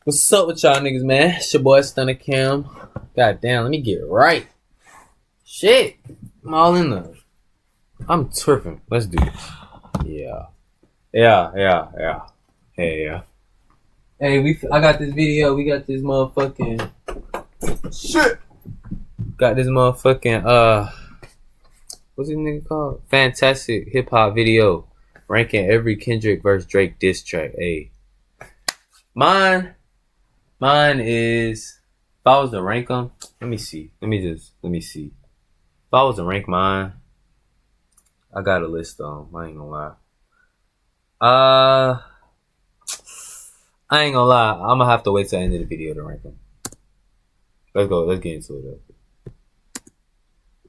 What's up with y'all niggas, man? It's your boy Stunna.kam. God damn, let me get right. Shit. I'm all in the. I'm tripping. Let's do this. Yeah. Hey, I got this video. We got this motherfucking. Shit. Got this motherfucking, what's this nigga called? Fantastic hip hop video. Ranking every Kendrick versus Drake diss track. Hey. Mine is, if I was to rank them, let me see. If I was to rank mine, I got a list on. I ain't gonna lie. I'm gonna have to wait till the end of the video to rank them. Let's go. Let's get into it though.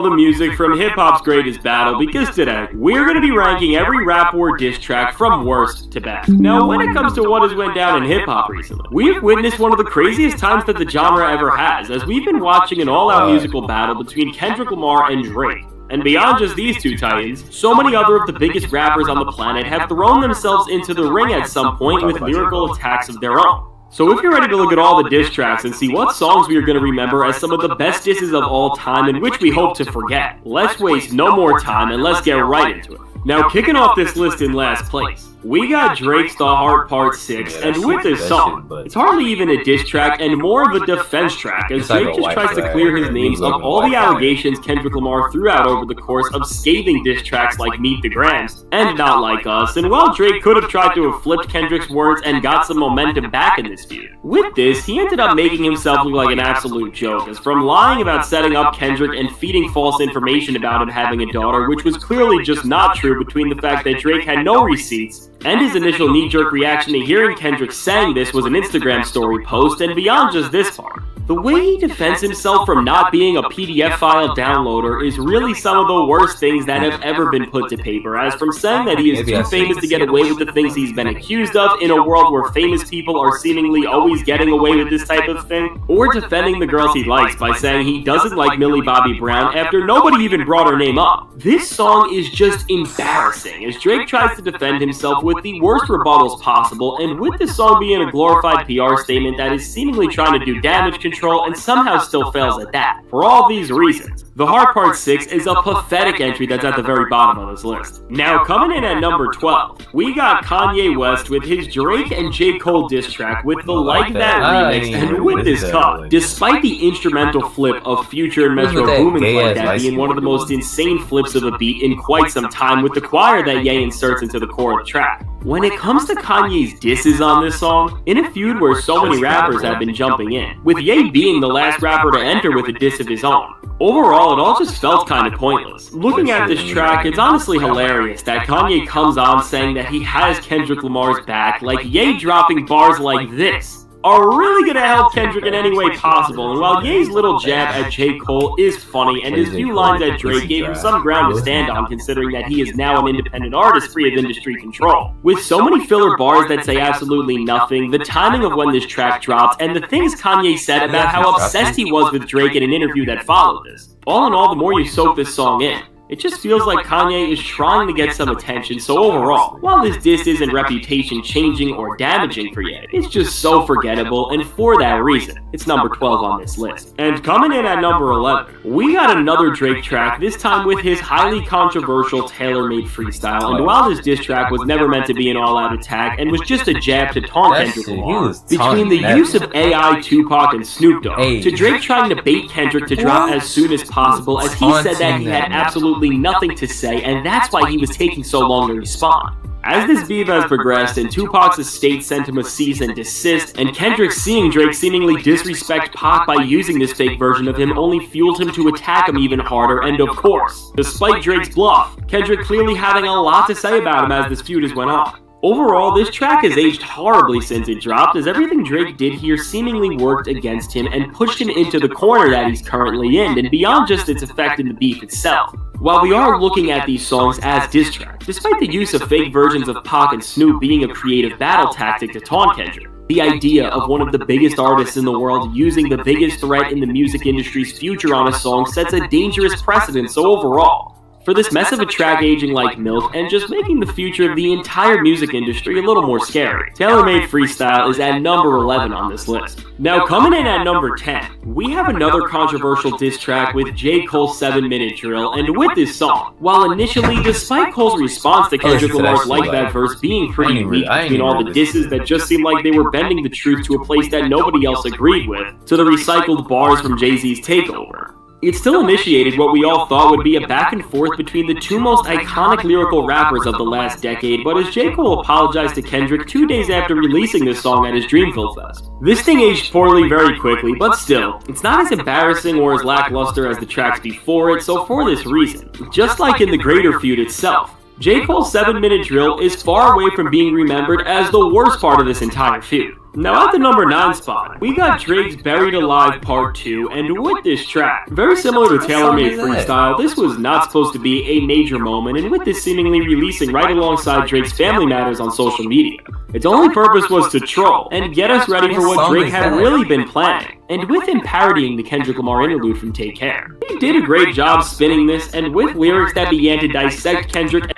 The music from hip-hop's greatest battle, because today, we're going to be ranking every rap war diss track from worst to best. Now, when it comes to what has went down in hip-hop recently, we've witnessed one of the craziest times that the genre ever has, as we've been watching an all-out musical battle between Kendrick Lamar and Drake. And beyond just these two titans, so many other of the biggest rappers on the planet have thrown themselves into the ring at some point with lyrical attacks of their own. So if you're ready to look at all the diss tracks and see what songs we are going to remember as some of the best disses of all time and which we hope to forget, let's waste no more time and let's get right into it. Now, kicking off this list in last place, we got Drake's The Heart Part 6, and with this song, it's hardly even a diss track and more of a defense track, as Drake just tries to clear his names of all the allegations Kendrick Lamar threw out over the course of scathing diss tracks like Meet the Grams and Not Like Us, and while Drake could have tried to have flipped Kendrick's words and got some momentum back in this feud, with this, he ended up making himself look like an absolute joke, as from lying about setting up Kendrick and feeding false information about him having a daughter, which was clearly just not true between the fact that Drake had no receipts, and his initial knee-jerk reaction to hearing Kendrick saying this was an Instagram story post, and beyond just this part, the way he defends himself from not being a PDF file downloader is really some of the worst things that have ever been put to paper, as from saying that he is too famous to get away with the things he's been accused of in a world where famous people are seemingly always getting away with this type of thing, or defending the girls he likes by saying he doesn't like Millie Bobby Brown after nobody even brought her name up. This song is just embarrassing, as Drake tries to defend himself with the worst rebuttals possible, and with this song being a glorified PR statement that is seemingly trying to do damage control and somehow still fails at that. For all these reasons, The Heart Part 6 is a pathetic entry that's at the very bottom of this list. Now, coming in at number 12, we got Kanye West with his Drake and J. Cole diss track with the Like That remix, and with this cut, despite the instrumental flip of Future and Metro Boomin's Like That being one of the most insane flips of a beat in quite some time, with the choir that Ye inserts into the core of the track. When it comes to Kanye's disses on this song, in a feud where so many rappers have been jumping in, with Ye being the last rapper to enter with a diss of his own, overall it all just felt kind of pointless. Looking at this track, it's honestly hilarious that Kanye comes on saying that he has Kendrick Lamar's back, like Ye dropping bars like this are really gonna help Kendrick in any way possible, and while Ye's little jab at J. Cole is funny, and his few lines at Drake gave him some ground to stand on considering that he is now an independent artist free of industry control. With so many filler bars that say absolutely nothing, the timing of when this track dropped, and the things Kanye said about how obsessed he was with Drake in an interview that followed this, all in all, the more you soak this song in, it just feels like Kanye is trying to get some attention, so overall, while this diss isn't reputation changing or damaging for Ye, it's just so forgettable, and for that reason, it's number 12 on this list. And coming in at number 11, we got another Drake track, this time with his highly controversial tailor-made freestyle, and while this diss track was never meant to be an all-out attack, and was just a jab to taunt Kendrick Lamar, between the use of AI, Tupac, and Snoop Dogg, to Drake trying to bait Kendrick to drop as soon as possible, as he said that he had absolutely nothing to say, and that's why he was taking so long to respond. As this beef has progressed and Tupac's estate sent him a cease and desist, and Kendrick seeing Drake seemingly disrespect Pac by using this fake version of him only fueled him to attack him even harder, and of course, despite Drake's bluff, Kendrick clearly having a lot to say about him as this feud has went on. Overall, this track has aged horribly since it dropped, as everything Drake did here seemingly worked against him and pushed him into the corner that he's currently in, and beyond just its effect in the beef itself. While we are looking at these songs as diss tracks, despite the use of fake versions of Pac and Snoop being a creative battle tactic to taunt Kendrick, the idea of one of the biggest artists in the world using the biggest threat in the music industry's future on a song sets a dangerous precedent, so overall, for this mess of a track aging like milk and just making the future of the entire music industry a little more scary. Tailor-Made Freestyle is at number 11 on this list. Now coming in at number 10, we have another controversial diss track with J. Cole's 7-Minute Drill, and with this song, while initially, despite Cole's response to Kendrick Lamar's Like That verse being pretty weak between all the disses that just seemed like they were bending the truth to a place that nobody else agreed with, to the recycled bars from Jay-Z's Takeover, it still initiated what we all thought would be a back and forth between the two most iconic lyrical rappers of the last decade, but as J. Cole apologized to Kendrick 2 days after releasing this song at his Dreamville Fest. This thing aged poorly very quickly, but still, it's not as embarrassing or as lackluster as the tracks before it, so for this reason, just like in the greater feud itself, J. Cole's 7-Minute Drill is far away from being remembered as the worst part of this entire feud. Now at the number 9 spot, we got Drake's Buried Alive Part 2, and with this track, very similar to Tailor-Made Freestyle, this was not supposed to be a major moment, and with this seemingly releasing right alongside Drake's Family Matters on social media. Its only purpose was to troll, and get us ready for what Drake had really been planning, and with him parodying the Kendrick Lamar interlude from Take Care. He did a great job spinning this, and with lyrics that began to dissect Kendrick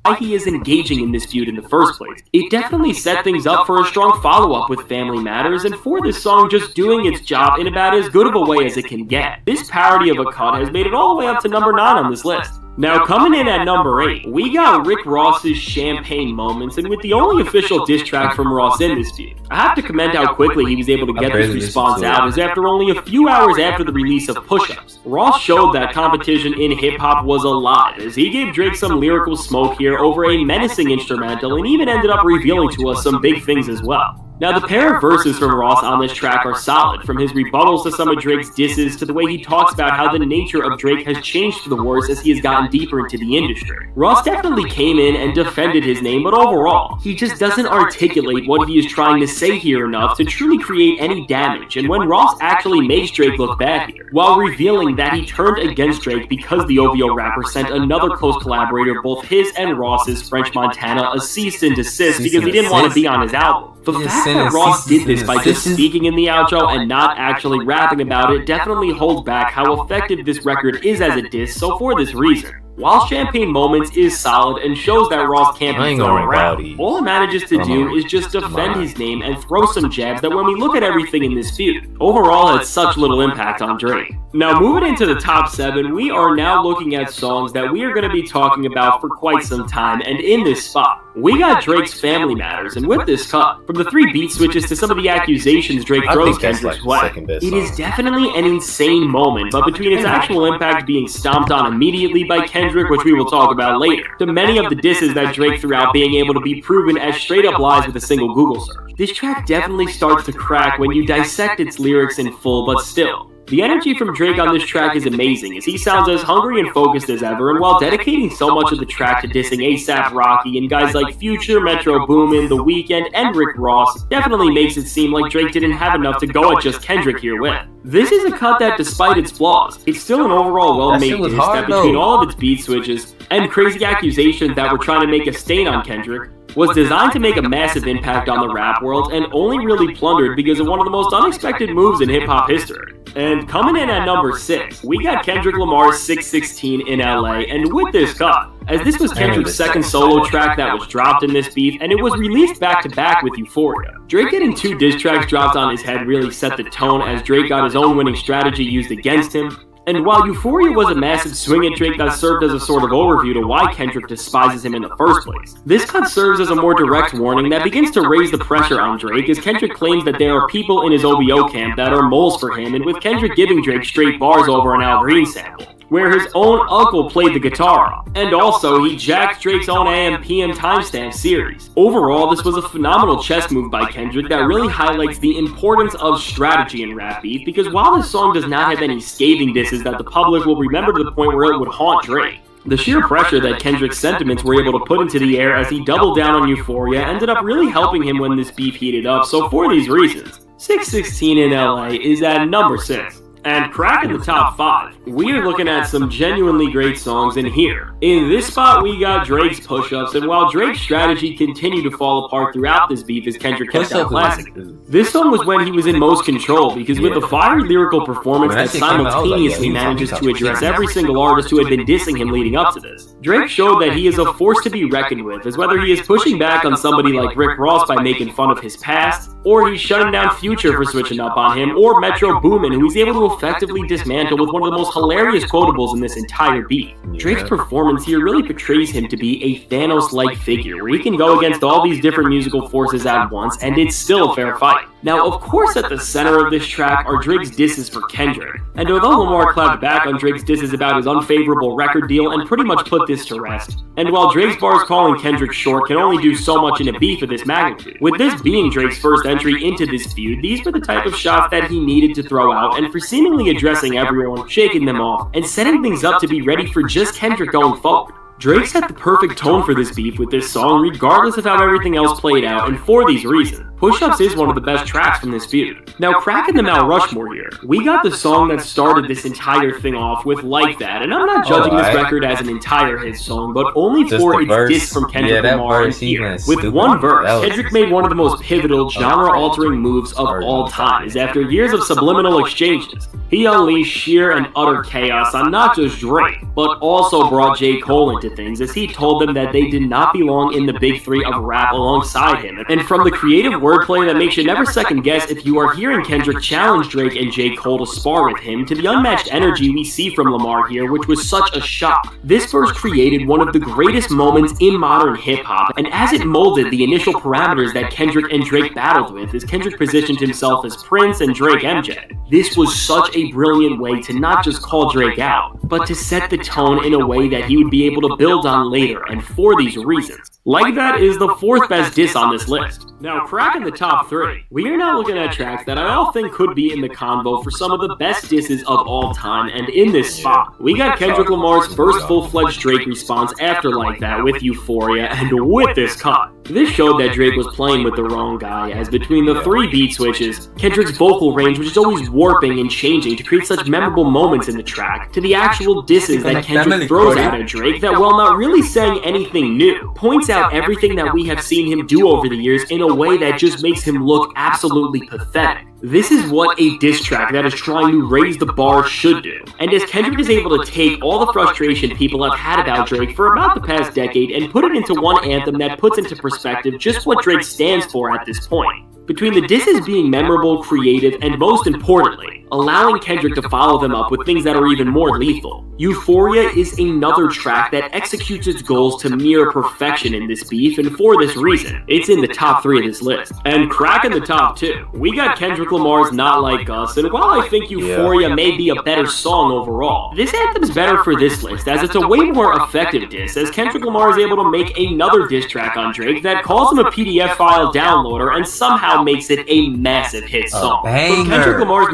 why he is engaging in this feud in the first place. It definitely set things up for a strong follow-up with Family Matters, and for this song just doing its job in about as good of a way as it can get. This parody of a cut has made it all the way up to number 9 on this list. Now coming in at number 8, we got Rick Ross's Champagne Moments, and with the only official diss track from Ross in this feud. I have to commend how quickly he was able to get this response out, as after only a few hours after the release of Push-Ups, Ross showed that competition in hip-hop was alive, as he gave Drake some lyrical smoke here over a menacing instrumental, and even ended up revealing to us some big things as well. Now, the pair of verses from Ross on this track are solid, from his rebuttals to some of Drake's disses to the way he talks about how the nature of Drake has changed for the worse as he has gotten deeper into the industry. Ross definitely came in and defended his name, but overall, he just doesn't articulate what he is trying to say here enough to truly create any damage, and when Ross actually makes Drake look bad here, while revealing that he turned against Drake because the OVO rapper sent another close collaborator, both his and Ross's, French Montana, a cease and desist because he didn't want to be on his album. The fact that Ross did this by just speaking in the outro and not actually rapping about it definitely holds back how effective this record is as a diss, so for this reason, while Champagne Moments is solid and shows that Ross can't be thrown around, all it manages to do is just defend his name and throw some jabs that when we look at everything in this feud, overall had such little impact on Drake. Now moving into the top 7, we are now looking at songs that we are going to be talking about for quite some time, and in this spot, we got Drake's Family Matters, and with this cut, from the 3 beat switches to some of the accusations Drake throws Kendrick's way, it is definitely an insane moment, but between its actual impact being stomped on immediately by Kendrick, which we will talk about later, to many of the disses that Drake threw out being able to be proven as straight up lies with a single Google search. This track definitely starts to crack when you dissect its lyrics in full, but still, the energy from Drake on this track is amazing, as he sounds as hungry and focused as ever, and while dedicating so much of the track to dissing A$AP Rocky and guys like Future, Metro Boomin, The Weeknd, and Rick Ross, definitely makes it seem like Drake didn't have enough to go at just Kendrick here with. This is a cut that, despite its flaws, it's still an overall well-made diss that between all of its beat switches and crazy accusations that were trying to make a stain on Kendrick, was designed to make a massive impact on the rap world and only really plundered because of one of the most unexpected moves in hip-hop history. And coming in at number 6, we got Kendrick Lamar's 616 in LA, and with this cut, as this was Kendrick's second solo track that was dropped in this beef, and it was released back-to-back with Euphoria. Drake getting 2 diss tracks dropped on his head really set the tone as Drake got his own winning strategy used against him. And while Euphoria was a massive swing at Drake that served as a sort of overview to why Kendrick despises him in the first place, this cut serves as a more direct warning that begins to raise the pressure on Drake as Kendrick claims that there are people in his OVO camp that are moles for him, and with Kendrick giving Drake straight bars over an Al Green sample, where his own uncle played the guitar on. And also, he jacked Drake's own AM/PM timestamp series. Overall, this was a phenomenal chess move by Kendrick that really highlights the importance of strategy in rap beef, because while this song does not have any scathing disses that the public will remember to the point where it would haunt Drake, the sheer pressure that Kendrick's sentiments were able to put into the air as he doubled down on Euphoria ended up really helping him when this beef heated up, so for these reasons, 616 in LA is at number 6. And cracking the top 5, we are looking at some genuinely great songs in here. In this spot, we got Drake's Push-Ups, and while Drake's strategy continued to fall apart throughout this beef as Kendrick kept out classic, this song was when he was in most control, because with a fiery lyrical performance that simultaneously manages to address every single artist who had been dissing him leading up to this, Drake showed that he is a force to be reckoned with, as whether he is pushing back on somebody like Rick Ross by making fun of his past, or he's shutting down Future for switching up on him, or Metro Boomin, who he's able to effectively dismantle with one of the most hilarious quotables in this entire beat. Drake's performance here really portrays him to be a Thanos-like figure, where he can go against all these different musical forces at once, and it's still a fair fight. Now, of course, at the center of this track are Drake's disses for Kendrick, and although Lamar clapped back on Drake's disses about his unfavorable record deal and pretty much put this to rest, and while Drake's bars calling Kendrick short can only do so much in a beef of this magnitude, with this being Drake's first entry into this feud, these were the type of shots that he needed to throw out, and for seemingly addressing everyone, shaking them off, and setting things up to be ready for just Kendrick going forward. Drake set the perfect tone for this beef with this song regardless of how everything else played out, and for these reasons. Push-Ups is one of the best tracks from this feud. Now, cracking the Mount Rushmore here, we got the song that started this entire thing off with Like That, and I'm not judging this record as an entire hit song, but only for its diss from Kendrick Lamar and here. With one verse, Kendrick made one of the most pivotal, genre-altering moves of all time, as after years of subliminal exchanges, he unleashed sheer and utter chaos on not just Drake, but also brought J. Cole into things, as he told them that they did not belong in the big three of rap alongside him. And from the creative wordplay that makes you never second guess if you are hearing Kendrick challenge Drake and J. Cole to spar with him, to the unmatched energy we see from Lamar here, which was such a shock. This verse created one of the greatest moments in modern hip-hop, and as it molded the initial parameters that Kendrick and Drake battled with, as Kendrick positioned himself as Prince and Drake MJ. This was such a brilliant way to not just call Drake out, but to set the tone in a way that he would be able to build on later, and for these reasons. Like That is the 4th best diss on this list. Now, cracking the top 3, we are now looking at tracks that I all think could be in the convo for some of the best disses of all time, and in this spot, we got Kendrick Lamar's first full-fledged Drake response after Like That with Euphoria, and with this cut. This showed that Drake was playing with the wrong guy, as between the 3 beat switches, Kendrick's vocal range was always warping and changing to create such memorable moments in the track, to the actual disses that Kendrick throws out at Drake that, while not really saying anything new, points out everything that we have seen him do over the years in a way that just makes him look absolutely pathetic. This is what a diss track that is trying to raise the bar should do. And as Kendrick is able to take all the frustration people have had about Drake for about the past decade and put it into one anthem that puts into perspective just what Drake stands for at this point. Between the disses being memorable, creative, and most importantly, allowing Kendrick to follow them up with things that are even more lethal, Euphoria is another track that executes its goals to near perfection in this beef, and for this reason, it's in the top 3 of this list. And cracking the top 2, we got Kendrick Lamar's Not Like Us, and while I think Euphoria may be a better song overall, this anthem's better for this list, as it's a way more effective diss, as Kendrick Lamar is able to make another diss track on Drake that calls him a PDF file downloader and somehow makes it a massive hit song. Kendrick Lamar's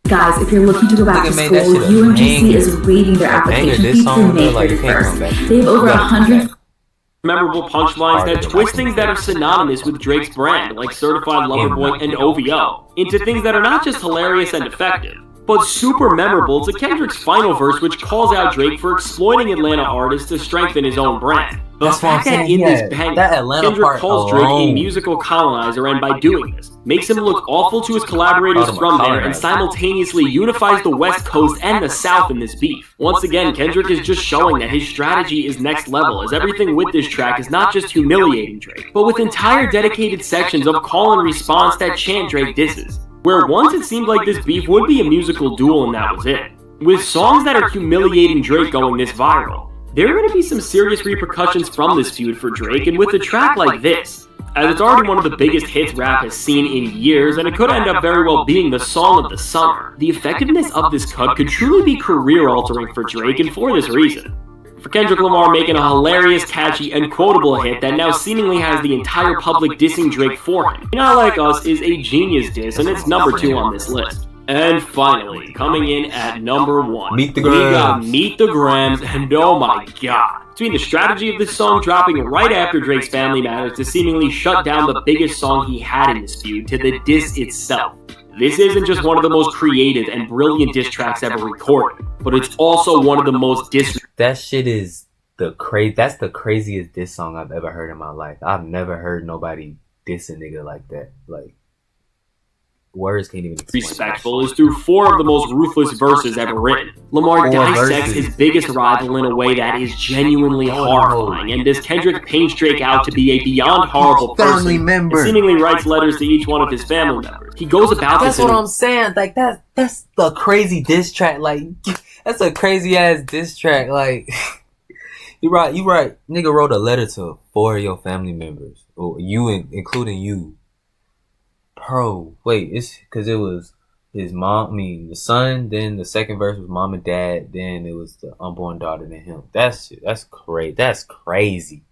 Guys, if you're looking to go back to school, UMGC is waiving their application fees through May 31st. They have over 100 memorable punchlines that twist things that are synonymous with Drake's brand, like Certified Lover Boy and OVO, into things that are not just hilarious and effective, but super memorable to Kendrick's final verse, which calls out Drake for exploiting Atlanta artists to strengthen his own brand. The fact that in this banger, Kendrick calls Drake a musical colonizer, and by doing this, makes him look awful to his collaborators from there, and simultaneously unifies the West Coast and the South in this beef. Once again, Kendrick is just showing that his strategy is next level, as everything with this track is not just humiliating Drake, but with entire dedicated sections of call and response that chant Drake disses. Where once it seemed like this beef would be a musical duel and that was it. With songs that are humiliating Drake going this viral, there are going to be some serious repercussions from this feud for Drake, and with a track like this, as it's already one of the biggest hits rap has seen in years, and it could end up very well being the song of the summer, the effectiveness of this cut could truly be career-altering for Drake, and for this reason. For Kendrick Lamar making a hilarious, catchy, and quotable hit that now seemingly has the entire public dissing Drake for him. Not Like Us is a genius diss, and it's number 2 on this list. And finally, coming in at number 1, we got Meet the Grams, and oh my god. Between the strategy of this song dropping right after Drake's Family Matters to seemingly shut down the biggest song he had in this feud, to the diss itself, This isn't just one of the most creative and brilliant diss tracks ever recorded, but it's also one of the most That shit is that's the craziest diss song I've ever heard in my life. I've never heard nobody diss a nigga like that. Like, words can't even explain. Respectful is through 4 of the most ruthless verses ever written. Lamar dissects his biggest rival in a way that is genuinely horrifying, and as Kendrick paints Drake out to be a beyond horrible person, and seemingly writes letters to each one of his family members. He goes about this. That's what I'm saying. Like, that's the crazy diss track. Like, that's a crazy ass diss track. Like, you right. Nigga wrote a letter to 4 of your family members, or you, including you. Bro, wait, it's because it was his mom, the son, then the second verse was mom and dad, then it was the unborn daughter, then him. That's crazy.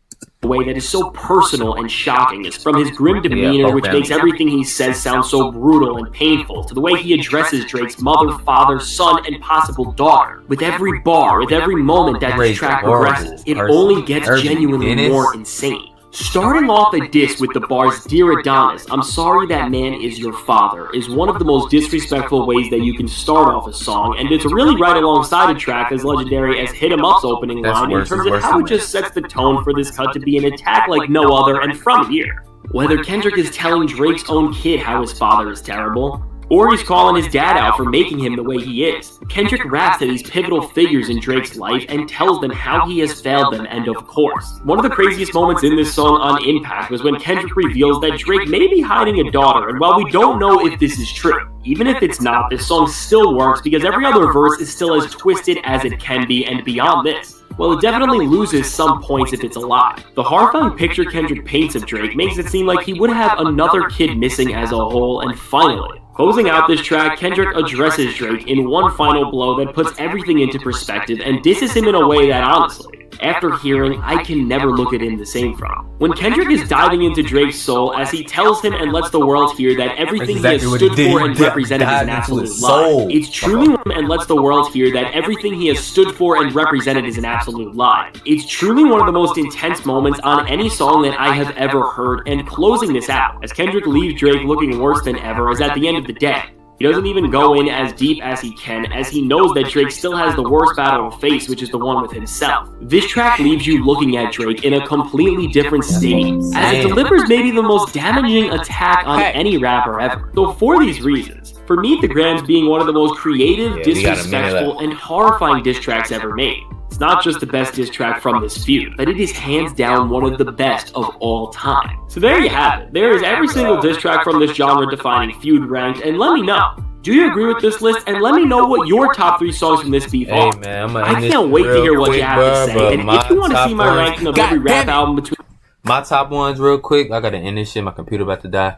The way that is so personal and shocking is from his grim demeanor, which makes everything he says sound so brutal and painful, to the way he addresses Drake's mother, father, son, and possible daughter. With every bar, with every moment that this track progresses, it only gets genuinely more insane. Starting off a diss with the bars, "Dear Adonis, I'm sorry that man is your father," is one of the most disrespectful ways that you can start off a song, and it's really right alongside a track as legendary as Hit 'Em Up's opening line in terms of how it just sets the tone for this cut to be an attack like no other, and from here. Whether Kendrick is telling Drake's own kid how his father is terrible, or he's calling his dad out for making him the way he is, Kendrick raps to these pivotal figures in Drake's life and tells them how he has failed them, and of course, one of the craziest moments in this song on Impact was when Kendrick reveals that Drake may be hiding a daughter, and while we don't know if this is true, even if it's not, this song still works because every other verse is still as twisted as it can be, and beyond this, well, it definitely loses some points if it's a lie. The horrifying picture Kendrick paints of Drake makes it seem like he would have another kid missing as a whole, and finally, closing out this track, Kendrick addresses Drake in one final blow that puts everything into perspective and disses him in a way that, honestly, after hearing, I can never look at him the same from. When Kendrick is diving into Drake's soul as he tells him and lets the world hear that everything he has stood for and represented is an absolute lie. It's truly and lets the world hear that everything he has stood for and represented is an absolute lie. It's truly one of the most intense moments on any song that I have ever heard, and closing this out, as Kendrick leaves Drake looking worse than ever, as at the end of the day, he doesn't even go in as deep as he can, as he knows that Drake still has the worst battle to face, which is the one with himself. This track leaves you looking at Drake in a completely different state, as it delivers maybe the most damaging attack on any rapper ever. So for these reasons, for Meet the Grams being one of the most creative, disrespectful, and horrifying diss tracks ever made, it's not just the best diss track from this feud, but it is hands down one of the best of all time. So there you have it. There is every single diss track from this genre-defining feud ranked, and let me know. Do you agree with this list? And let me know what your top 3 songs from this beef are. I can't wait to hear what you have to say. And if you want to see my ranking of every rap album between my top ones real quick, I gotta end this shit. My computer about to die.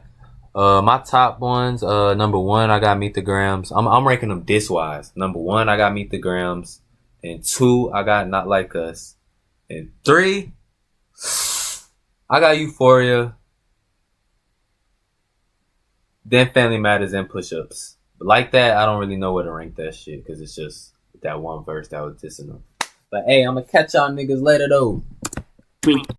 My top ones, number 1, I got Meet the Grams. I'm ranking them diss wise. Number 1, I got Meet the Grams. And 2, I got Not Like Us. And 3, I got Euphoria. Then Family Matters and Push Ups. But like that, I don't really know where to rank that shit, because it's just that one verse that was dissing them. But hey, I'm gonna catch y'all niggas later though.